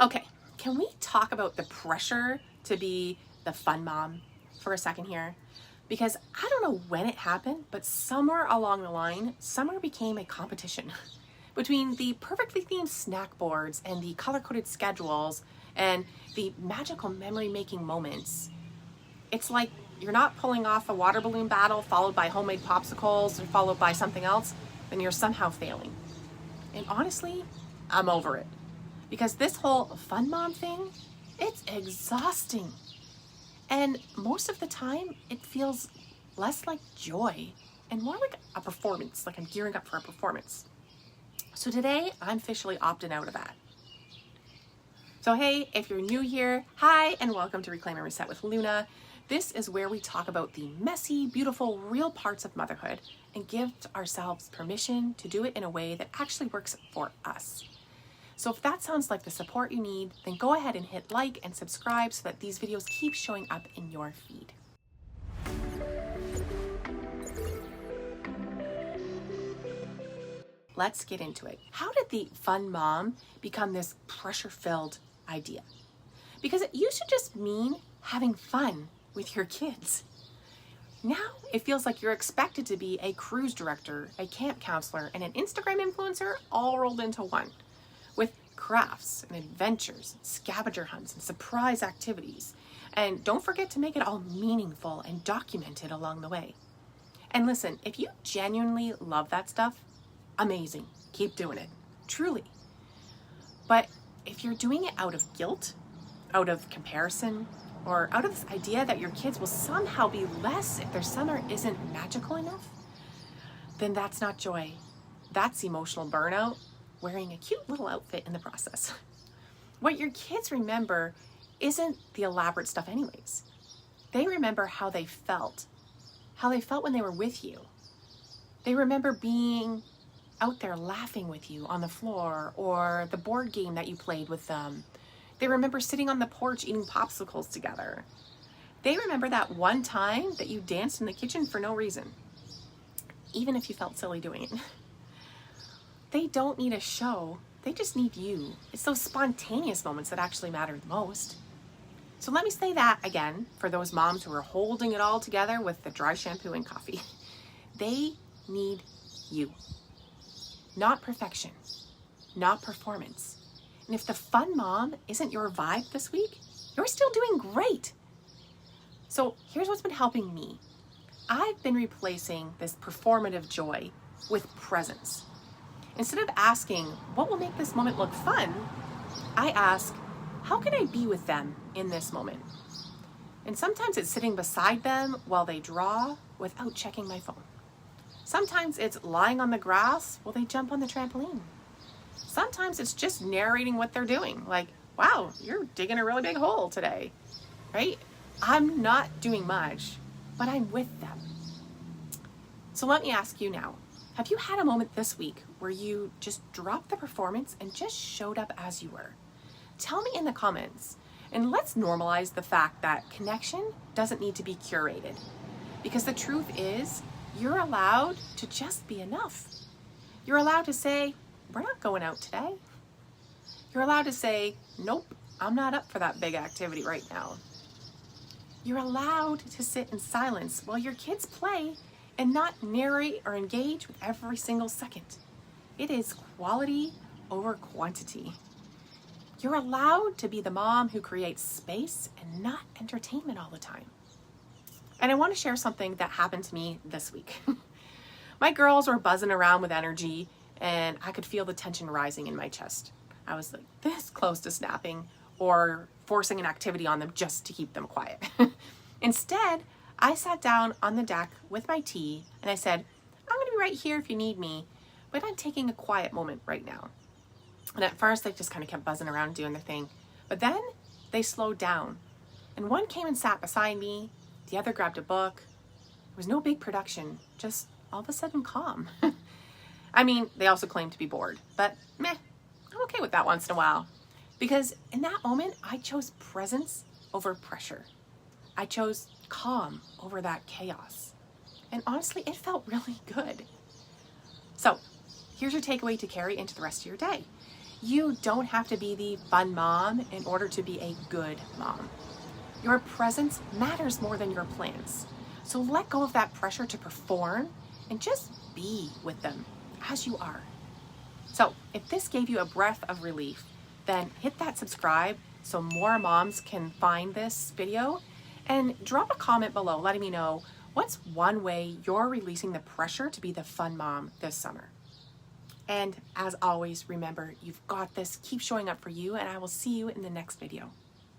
Okay, can we talk about the pressure to be the fun mom for a second here? Because I don't know when it happened, but somewhere along the line, summer became a competition between the perfectly themed snack boards and the color-coded schedules and the magical memory-making moments. It's like you're not pulling off a water balloon battle followed by homemade popsicles or followed by something else, then you're somehow failing. And honestly, I'm over it. Because this whole fun mom thing, it's exhausting. And most of the time, it feels less like joy and more like a performance, like I'm gearing up for a performance. So today, I'm officially opting out of that. So hey, if you're new here, hi, and welcome to Reclaim and Reset with Luna. This is where we talk about the messy, beautiful, real parts of motherhood and give ourselves permission to do it in a way that actually works for us. So if that sounds like the support you need, then go ahead and hit like and subscribe so that these videos keep showing up in your feed. Let's get into it. How did the fun mom become this pressure-filled idea? Because it used to just mean having fun with your kids. Now it feels like you're expected to be a cruise director, a camp counselor, and an Instagram influencer all rolled into one, with crafts and adventures, scavenger hunts, and surprise activities. And don't forget to make it all meaningful and documented along the way. And listen, if you genuinely love that stuff, amazing. Keep doing it. Truly. But if you're doing it out of guilt, out of comparison, or out of this idea that your kids will somehow be less if their summer isn't magical enough, then that's not joy. That's emotional burnout, wearing a cute little outfit in the process. What your kids remember isn't the elaborate stuff anyways. They remember how they felt when they were with you. They remember being out there laughing with you on the floor or the board game that you played with them. They remember sitting on the porch eating popsicles together. They remember that one time that you danced in the kitchen for no reason, even if you felt silly doing it. They don't need a show, they just need you. It's those spontaneous moments that actually matter the most. So let me say that again for those moms who are holding it all together with the dry shampoo and coffee. They need you. Not perfection, not performance. And if the fun mom isn't your vibe this week, you're still doing great. So here's what's been helping me. I've been replacing this performative joy with presence. Instead of asking, what will make this moment look fun? I ask, how can I be with them in this moment? And sometimes it's sitting beside them while they draw without checking my phone. Sometimes it's lying on the grass while they jump on the trampoline. Sometimes it's just narrating what they're doing. Like, wow, you're digging a really big hole today, right? I'm not doing much, but I'm with them. So let me ask you now, have you had a moment this week where you just dropped the performance and just showed up as you were? Tell me in the comments, and let's normalize the fact that connection doesn't need to be curated. Because the truth is, you're allowed to just be enough. You're allowed to say, we're not going out today. You're allowed to say, nope, I'm not up for that big activity right now. You're allowed to sit in silence while your kids play and not narrate or engage with every single second. It is quality over quantity. You're allowed to be the mom who creates space and not entertainment all the time. And I want to share something that happened to me this week. My girls were buzzing around with energy and I could feel the tension rising in my chest. I was like this close to snapping or forcing an activity on them just to keep them quiet. Instead, I sat down on the deck with my tea and I said, I'm going to be right here if you need me, but I'm taking a quiet moment right now. And at first they just kind of kept buzzing around doing their thing, but then they slowed down and one came and sat beside me, the other grabbed a book. There was no big production, just all of a sudden calm. I mean, they also claimed to be bored, but meh, I'm okay with that once in a while. Because in that moment, I chose presence over pressure. I chose calm over that chaos. And honestly, it felt really good. So here's your takeaway to carry into the rest of your day. You don't have to be the fun mom in order to be a good mom. Your presence matters more than your plans. So let go of that pressure to perform and just be with them as you are. So if this gave you a breath of relief, then hit that subscribe so more moms can find this video, and drop a comment below letting me know what's one way you're releasing the pressure to be the fun mom this summer. And as always, remember, you've got this. Keep showing up for you, and I will see you in the next video.